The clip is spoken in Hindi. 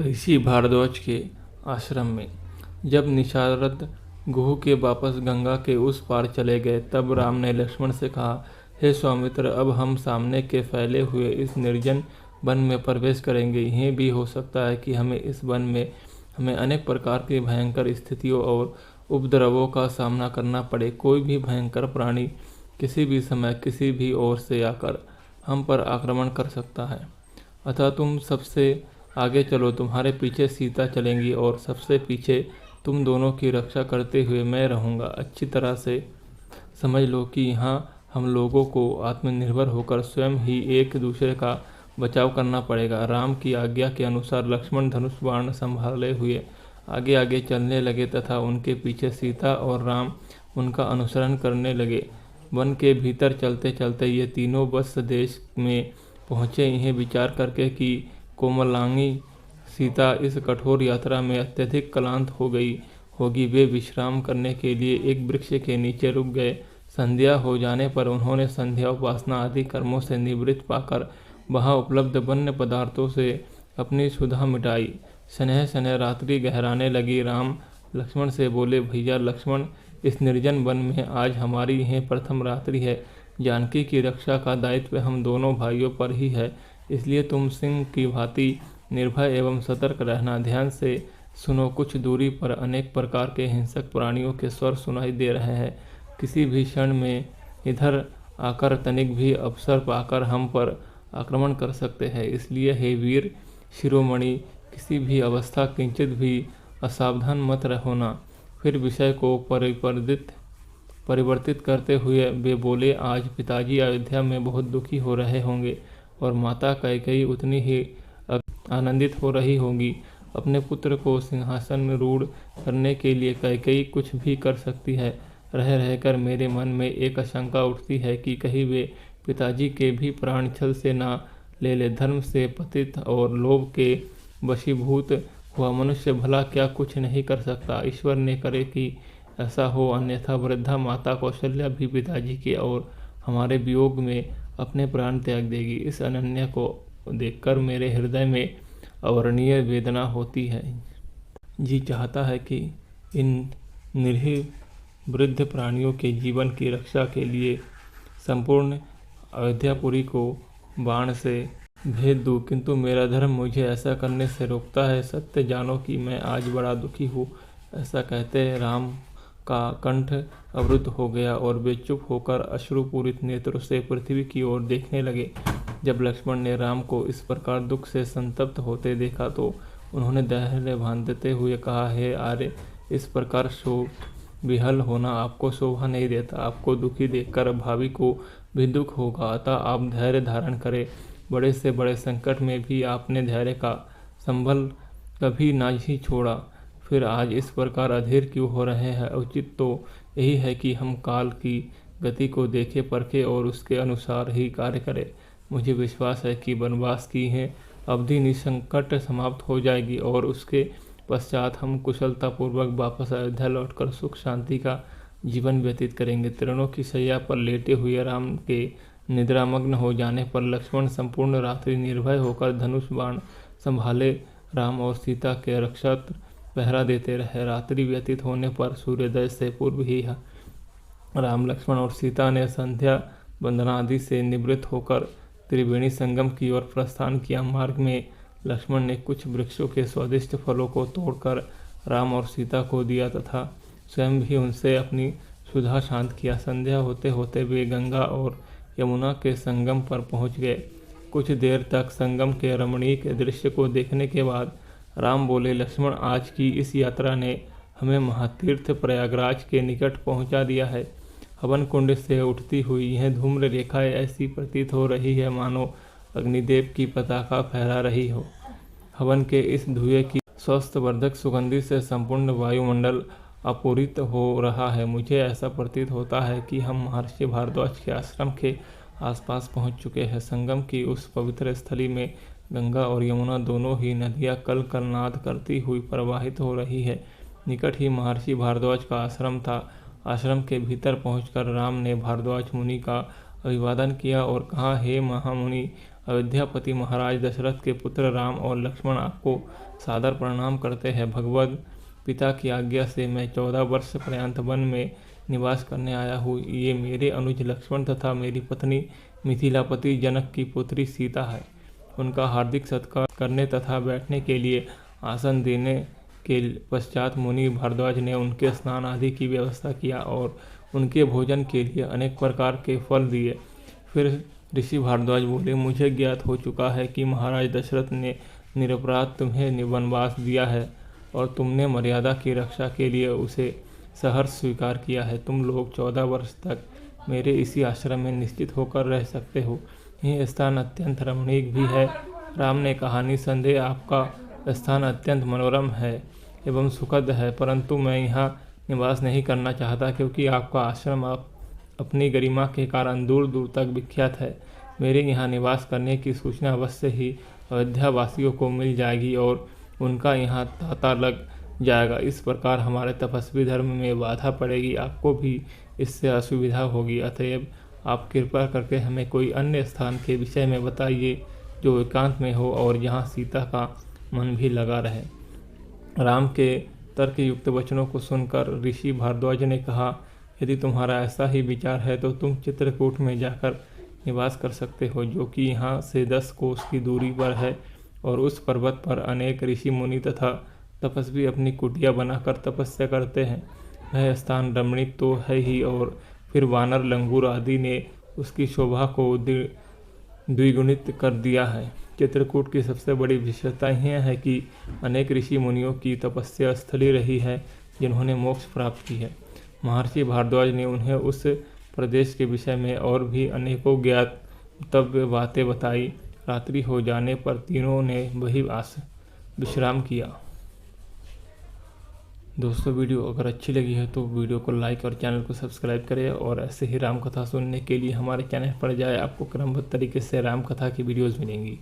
ऋषि भारद्वाज के आश्रम में। जब निशारद गुह के वापस गंगा के उस पार चले गए, तब राम ने लक्ष्मण से कहा, हे स्वामित्र, अब हम सामने के फैले हुए इस निर्जन वन में प्रवेश करेंगे। यह भी हो सकता है कि हमें इस वन में अनेक प्रकार की भयंकर स्थितियों और उपद्रवों का सामना करना पड़े। कोई भी भयंकर प्राणी किसी भी समय किसी भी ओर से आकर हम पर आक्रमण कर सकता है। अतः तुम सबसे आगे चलो, तुम्हारे पीछे सीता चलेंगी और सबसे पीछे तुम दोनों की रक्षा करते हुए मैं रहूँगा। अच्छी तरह से समझ लो कि यहाँ हम लोगों को आत्मनिर्भर होकर स्वयं ही एक दूसरे का बचाव करना पड़ेगा। राम की आज्ञा के अनुसार लक्ष्मण धनुष बाण संभाले हुए आगे आगे चलने लगे तथा उनके पीछे सीता और राम उनका अनुसरण करने लगे। वन के भीतर चलते चलते ये तीनों वत्स देश में पहुँचे। यह विचार करके कि कोमलांगी सीता इस कठोर यात्रा में अत्यधिक क्लांत हो गई होगी, वे विश्राम करने के लिए एक वृक्ष के नीचे रुक गए। संध्या हो जाने पर उन्होंने संध्या उपासना आदि कर्मों से निवृत्त पाकर वहां उपलब्ध वन्य पदार्थों से अपनी क्षुधा मिटाई। स्नेह स्नेह रात्रि गहराने लगी। राम लक्ष्मण से बोले, भैया लक्ष्मण, इस निर्जन वन में आज हमारी यह प्रथम रात्रि है। जानकी की रक्षा का दायित्व हम दोनों भाइयों पर ही है, इसलिए तुम सिंह की भांति निर्भय एवं सतर्क रहना। ध्यान से सुनो, कुछ दूरी पर अनेक प्रकार के हिंसक प्राणियों के स्वर सुनाई दे रहे हैं। किसी भी क्षण में इधर आकर तनिक भी अवसर पाकर हम पर आक्रमण कर सकते हैं। इसलिए हे वीर शिरोमणि, किसी भी अवस्था किंचित भी असावधान मत होना। फिर विषय को परिवर्तित करते हुए वे बोले, आज पिताजी अयोध्या में बहुत दुखी हो रहे होंगे और माता कैकेयी उतनी ही आनंदित हो रही होगी। अपने पुत्र को सिंहासन में रूढ़ करने के लिए कैकेयी कुछ भी कर सकती है। रह रहकर मेरे मन में एक आशंका उठती है कि कहीं वे पिताजी के भी प्राण छल से ना ले ले। धर्म से पतित और लोभ के वशीभूत हुआ मनुष्य भला क्या कुछ नहीं कर सकता। ईश्वर ने करे कि ऐसा हो, अन्यथा वृद्धा माता कौशल्या भी पिताजी के और हमारे वियोग में अपने प्राण त्याग देगी। इस अनन्या को देखकर मेरे हृदय में अवर्णनीय वेदना होती है। जी चाहता है कि इन निरीह वृद्ध प्राणियों के जीवन की रक्षा के लिए संपूर्ण अयोध्यापुरी को बाण से भेद दूं, किंतु मेरा धर्म मुझे ऐसा करने से रोकता है। सत्य जानो कि मैं आज बड़ा दुखी हूँ। ऐसा कहते राम का कंठ अवरुद्ध हो गया और वे चुप होकर अश्रुपूरित नेत्रों से पृथ्वी की ओर देखने लगे। जब लक्ष्मण ने राम को इस प्रकार दुख से संतप्त होते देखा तो उन्होंने धैर्य बांधते हुए कहा, हे आर्य, इस प्रकार शोक विहल होना आपको शोभा नहीं देता। आपको दुखी देखकर भावी को भी दुख होगा, अतः आप धैर्य धारण करें। बड़े से बड़े संकट में भी आपने धैर्य का संबल कभी ना ही छोड़ा, फिर आज इस प्रकार अधीर क्यों हो रहे हैं। उचित तो यही है कि हम काल की गति को देखे परखे और उसके अनुसार ही कार्य करें। मुझे विश्वास है कि वनवास की है अवधि निसंकट समाप्त हो जाएगी और उसके पश्चात हम कुशलतापूर्वक वापस अयोध्या लौटकर सुख शांति का जीवन व्यतीत करेंगे। तृणों की शैया पर लेटे हुए राम के निद्रामग्न हो जाने पर लक्ष्मण संपूर्ण रात्रि निर्भय होकर धनुष बाण संभाले राम और सीता के रक्षक पहरा देते रहे। रात्रि व्यतीत होने पर सूर्योदय से पूर्व ही राम, लक्ष्मण और सीता ने संध्या वंदना आदि से निवृत्त होकर त्रिवेणी संगम की ओर प्रस्थान किया। मार्ग में लक्ष्मण ने कुछ वृक्षों के स्वादिष्ट फलों को तोड़कर राम और सीता को दिया तथा स्वयं भी उनसे अपनी क्षुधा शांत किया। संध्या होते होते वे गंगा और यमुना के संगम पर पहुंच गए। कुछ देर तक संगम के रमणीक दृश्य को देखने के बाद राम बोले, लक्ष्मण, आज की इस यात्रा ने हमें महातीर्थ प्रयागराज के निकट पहुंचा दिया है। हवन कुंड से उठती हुई यह धूम्र रेखाएं ऐसी प्रतीत हो रही है मानो अग्निदेव की पताका फहरा रही हो। हवन के इस धुएं की स्वास्थ्यवर्धक सुगंधि से संपूर्ण वायुमंडल आपूरित हो रहा है। मुझे ऐसा प्रतीत होता है कि हम महर्षि भारद्वाज के आश्रम के आसपास पहुंच चुके हैं। संगम की उस पवित्र स्थली में गंगा और यमुना दोनों ही नदियां कल कल नाद करती हुई प्रवाहित हो रही है। निकट ही महर्षि भारद्वाज का आश्रम था। आश्रम के भीतर पहुंचकर राम ने भारद्वाज मुनि का अभिवादन किया और कहा, हे महामुनि, अयोध्यापति महाराज दशरथ के पुत्र राम और लक्ष्मण आपको सादर प्रणाम करते हैं। भगवत पिता की आज्ञा से मैं 14 वर्ष पर्यंत वन में निवास करने आया हूँ। ये मेरे अनुज लक्ष्मण तथा मेरी पत्नी मिथिलापति जनक की पुत्री सीता है। उनका हार्दिक सत्कार करने तथा बैठने के लिए आसन देने के पश्चात मुनि भारद्वाज ने उनके स्नान आदि की व्यवस्था किया और उनके भोजन के लिए अनेक प्रकार के फल दिए। फिर ऋषि भारद्वाज बोले, मुझे ज्ञात हो चुका है कि महाराज दशरथ ने निरपराध तुम्हें वनवास दिया है और तुमने मर्यादा की रक्षा के लिए उसे सहर्ष स्वीकार किया है। तुम लोग 14 वर्ष तक मेरे इसी आश्रम में निश्चित होकर रह सकते हो। यह स्थान अत्यंत रमणीक भी है। राम ने कहा, निसंदेह आपका स्थान अत्यंत मनोरम है एवं सुखद है, परंतु मैं यहाँ निवास नहीं करना चाहता क्योंकि आपका आश्रम अपनी गरिमा के कारण दूर दूर तक विख्यात है। मेरे यहाँ निवास करने की सूचना अवश्य ही अयोध्या वासियों को मिल जाएगी और उनका यहाँ तांता लग जाएगा। इस प्रकार हमारे तपस्वी धर्म में बाधा पड़ेगी, आपको भी इससे असुविधा होगी। अतएव आप कृपा करके हमें कोई अन्य स्थान के विषय में बताइए जो एकांत में हो और जहाँ सीता का मन भी लगा रहे। राम के तर्कयुक्त वचनों को सुनकर ऋषि भारद्वाज ने कहा, यदि तुम्हारा ऐसा ही विचार है तो तुम चित्रकूट में जाकर निवास कर सकते हो, जो कि यहाँ से 10 कोस की दूरी पर है। और उस पर्वत पर अनेक ऋषि मुनि तथा तपस्वी अपनी कुटिया बनाकर तपस्या करते हैं। वह स्थान रमणीक तो है ही, और फिर वानर, लंगूर आदि ने उसकी शोभा को द्विगुणित कर दिया है। चित्रकूट की सबसे बड़ी विशेषता यह है कि अनेक ऋषि मुनियों की तपस्या स्थली रही है जिन्होंने मोक्ष प्राप्त की है। महर्षि भारद्वाज ने उन्हें उस प्रदेश के विषय में और भी अनेकों ज्ञातव्य बातें बताई। रात्रि हो जाने पर तीनों ने वही विश्राम किया। दोस्तों, वीडियो अगर अच्छी लगी है तो वीडियो को लाइक और चैनल को सब्सक्राइब करें और ऐसे ही राम कथा सुनने के लिए हमारे चैनल पर जाए। आपको क्रमबद्ध तरीके से राम कथा की वीडियोज़ मिलेंगी।